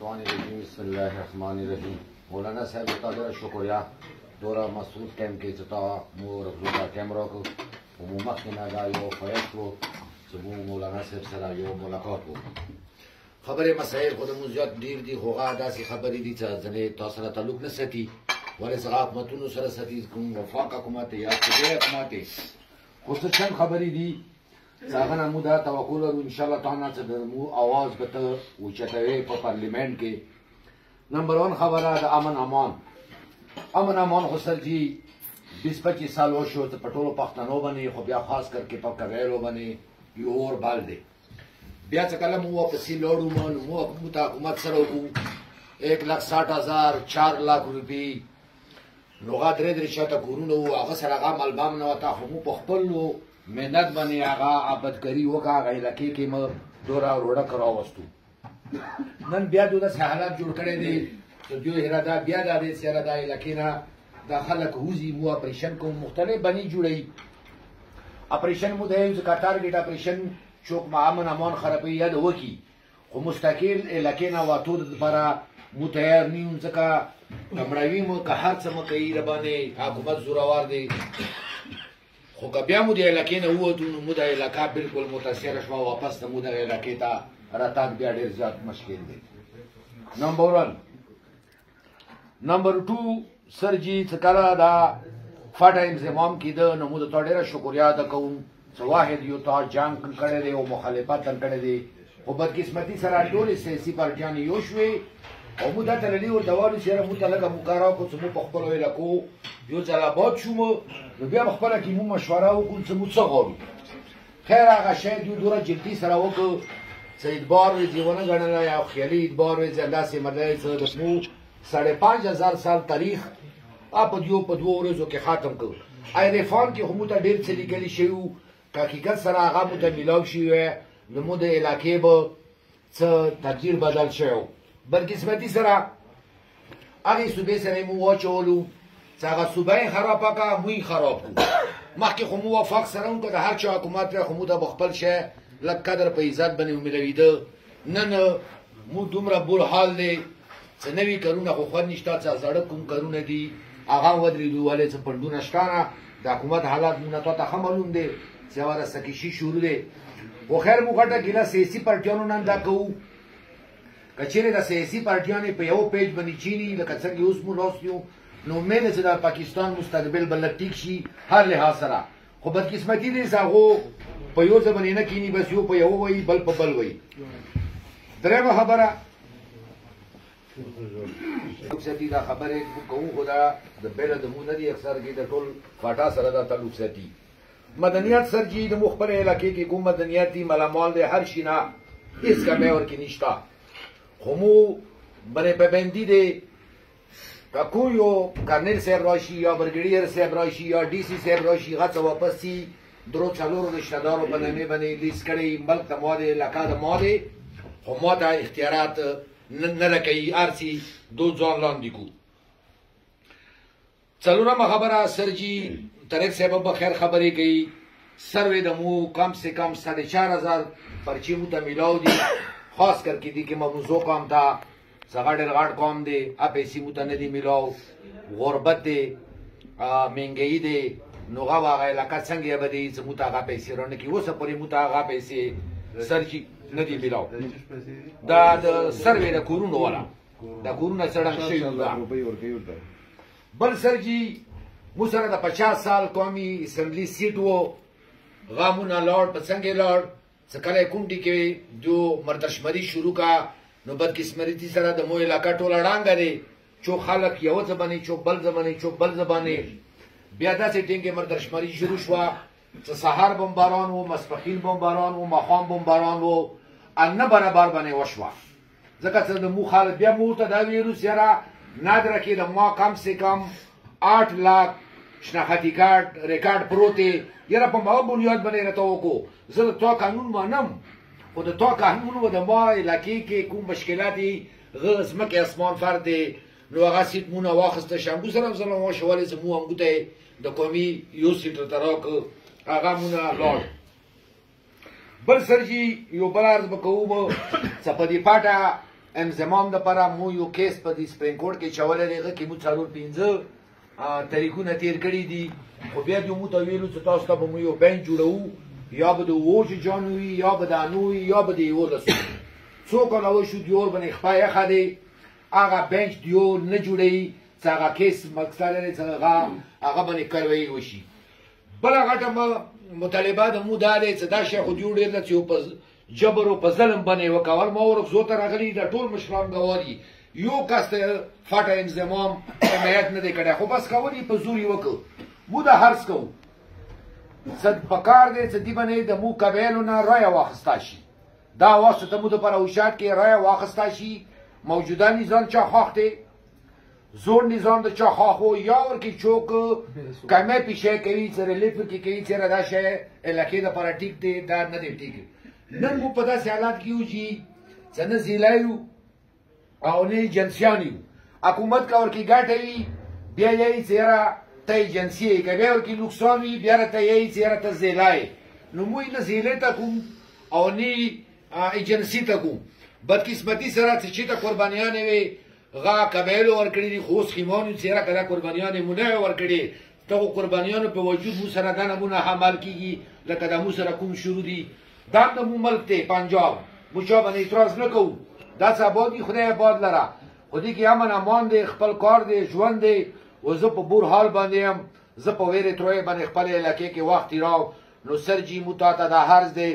الشیطان الرجیم بسم الله الرحمن الرحیم. مولانا صاحب ته ډېره شکریا دوره مسعود ټایم کې چې تا مو رفضودا ټایم راکړو او مو مخکې نه دا یو فیض کړو چې مو مولانا صاحب سره یو ملاقات وکړو. خبرې مسایل خو د مو زیات ډېر دي خو هغه داسې خبرې دي چې ځینې تاسو سره تعلق نه ساتي ولې څنګه حکومتونو سره ساتي کوم وفاق حکومت یا فدرالي حکومت خو څه چند خبرې دي هغه نه مو دا توقع لرو انشاءالله تعالی چې د مو اواز به ته اوچتوې په پارلیمنټ کې. نمبر 1 خبره د امن امان خو سر جی 20-25 سال وشو ته په ټولو پښتنو باندې خو بیا خاص کر کې په کویلو باندې یو اور بال دی. بیا چې کله مو په سی لوړو مو حکومت سره وکړو 1,60,000 4 लाख روپۍ نو غا درې شاته کورونه وو هغه سره هغه ملبام نه وتا خو مو په خپل مهنت باندې هغه عبادتګري وکړه هغه علاقې کې مو دورا روډه کراوستو. نن بیا داسې حالات جوړ کړی دی چې دوی اراده بیا د دې سره د علاقې نه د خلک وزي مو اپریشن کوم مختلف بني جوړي اپریشن مو د یو ټارګټ اپریشن چوک ما امن امان خرابې یاد وکی خو مستقل علاقې نه واتو د لپاره مو تیار نیو ځکه کمړوي مو که هر څه مو کوي ربانې حکومت زوروار دی خو که بیا مو د علاقې نه ووتو نو مو د علاقه بالکل متاثره شوه واپس ته مو د علاقې ته راتګ بیا ډېر زیات مشکل دی. نمبر 1 نمبر 2 سر جی څه کله دا فاټه انضمام کېده نو مو د تا ډېره شکریا ادا کوم چې واحد یو تا جنګ کړی دی او مخالفت هم کړی دی خو بدقسمتي سره ټولې سیاسي پارټیانې یو شوې او مو دا تللي ورته والو سره مو ته لږه موقع راکړو چې مو په خپلو علاقو یو ځل آباد شو نو بیا په خپله کې مو مشوره وکړو چې مو څه غواړو. خیر هغه شی دوی دومره جدي سره وکړو چې اعتبار وې ونه ګڼله یا خیالي اعتبار وې چې داسې مطلب چې د مو 5,500 سال تاریخ په دوو ورځو کې ختم کړو. ایرفان کې خو مو ته ډېر څه لیکلي شوي وو که حقیقت سره هغه مو ته میلاو شوي وی نو مو د علاقې به څه تقدیر بدل شوی و. بدقسمتي سره هغې صوبې سره یې مو واچولو چې هغه صوبه یې خرابه کړه موږ خراب کړو. مخکې خو مو وفاق سره وکړه د هر چا حکومت دی خو مو ته به خپل شی لږ قدر په عزت باندې ومیلوېده. نن مو دومره بور حال دی چې نوي کارونه خو خوند نشته چې زاړه کوم کارونه دي هغه ودرېدو ولې چې پنډونه شته نه د حکومت حالات مو نه تا ته ښه معلوم دی چې هغه رسکشي شروع دی. خو خیر مو غټه ګیله سیاسي پارټیانو نن دا کوو که چیرې د سیاسي پارټیانې په یو پیج باندې چیني لکه څنګه اوس مو لاس یو نو امید چې د پاکستان مستقبل به لږ ټیک شي هر لحاظ سره. خو بدقسمتي دی چې هغو په یو ځای باندې نه کیني بس یو په یو وایي بل په بل وایي. درېیمه خبره ساتي دا خبرې کوو خو دا د بیله د مو نه دي اکثر کې د ټول فاټا سره دا تعلق ساتي. مدنیت سر جی د مخبر علاقې کې کوم مدنیت دي ملامال دی هر شي نه هېڅ کمی ورکې نشته خو مو باندې پابندي دی که کوم یو کرنیل صاحب راشي یا برګیډیر صاحب راشي یا ډي سي صاحب راشي هغه څه واپس سي درو څلورو رشتهدارو په نامې باندې لیست کړی ملک ته ما دی علاقه د ما دی خو ما ته اختیارات نه لکوي هر څه دو ځان لاندې کړو. څلورمه خبره سر جی طارق صاحب به خیر خبرې کوي سروې د مو کم سے کم 4,500 پرچې مو ته میلاو دي خاص کر کې دي کې موضوع قوم ته څنګه ډېر غټ قوم دی پیسې مو ته نه دي میلاو غربت دی مهنګایي دی نو هغه علاقه څنګه به دی چې مو ته هغه پیسې رانه کړي اوسه پورې مو ته هغه پیسې سر جي نه دي میلاو. دا د سروې د کورونو والا د کورونه څړنګ شوي بل سر جي مو سره د 50 سال قومي اسمبلی سیټ و غامونه لاړ په څنګه لاړ چې کله کونډې کې جو مردشمري شروع کا نو بدقسمتي سره د مو علاقه ټوله ړانګه دی چو خلک یو زبانې چو بل زبانې چو بل زبانې بیا داسې ټینګې مردشمري شروع شوه چې سهار بمباران و ماسپښین بمباران و ماښام بمباران و نه برابر باندې وشوه ځکه چې د مو خلک بیا مو ته دا ویروس یاره نادره کې د ما کم سے کم 8 लाख شناختی کارت ریکارډ پروت دی یاره په ما بنیاد باندې راته وکړو زه د تا قانون منم خو د تا قانون و د ما علاقې کې کوم مشکلات دي هغه ځمکې اسمان فرق دی نو هغه سیټ مو نه واخیسته شامبو سره هم زه وشو ولې چې مو همګو ته د قومي یو سیټ ته راکړه هغه مو نه لاړ. بل سر جي یو بل عرض به کوو چې په دې پاټه انضمام دپاره مو یو کیس په دې سپریم کورټ کې چولی دی هغه کې مو 4-5 طریقونه تیر کړي دي خو بیا دې مو ته ویلو چې تاسو ته به مو یو بینچ جوړوو یا به د 8 جانوري یا به د 9 یا به د 11 څو کاله وشو دیور باندې خپه یخه دی هغه بینچ دیور نه جوړوي چې هغه کیس مقصد لري چې هغه باندې کاروایي وشي بله غټه مطالبه د مو دا دی چې دا شی خو دیو ډېر ده چې په جبر او په ظلم باندې وکول ما ورغزو ته راغلي د ټول مشران ګواري یو کس ته فاټه انضمام حمایت نه دی کړی خو بس کول یې په زور یې وکړو مو د هرڅ کوو څه پکار دی چې دې باندې د مو قبایلو نه رایه واخیسته شي دا واسطه ته مو دپاره هوښیار کې رایه واخیسته شي موجوده نظام چا خوښ دی زور نظام د چا خوښ و یا ورکې څوک کمې پیشې کوي چې ریلیف کې کوي چېرې دا شی علاقې دپاره ټیک دی دا نه دی ټیک نن مو په داسې حالات کې یو چې نه زیلی یو او نه ایجنسیان یو حکومت که ورکې ګټه وي بیا یې چې یاره ته ایجنسي یې که بیا ورکې نقصان وي بیا ته یې چې یاره ته زیلی نو موږ نه زیلی ته کوم او نه ایجنسي ته کوم بدقسمتي سره چې چېته قربانیانې وې هغه قبایلو ورکړي دي خو اوس خیمانو چې یاره که دا قربانیانې مو نه وې ورکړې دغو قربانیانو په وجود مو سره دا نمونه حمل کېږي لکه د مو سره کوم شروع دي دا د مو ملک دی پنجاب مو چا باندې اعتراض نه کوو دا څه آباد دي خدای آباد لره خو دې کې امن امان دی خپل کار دی ژوند دی و زه په بور حال باندې یم زه په ویرې ترویې باندې خپل علاقې کې وخت تېراو نو سر جي مو تا ته دا حرض دی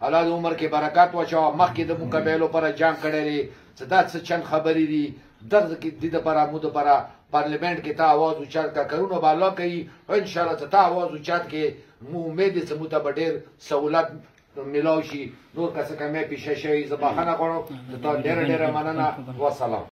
الله د عمر کې برکت واچوه مخکې د مو قبایلو پره جنګ کړی دی چې دا څه چند خبرې دي دغه کې دې دپاره مو دپاره پارلیمنٹ کې تا आवाज اوچت کا کارونه به الله کوي انشاءالله چې تا आवाज اوچت کې مو امید دی چې مو ته به ډېر سهولت ملاو شي نور که څه کمی پیښه شوي زه بخښنه غواړم د تا ډېره ډېره مننه وسلام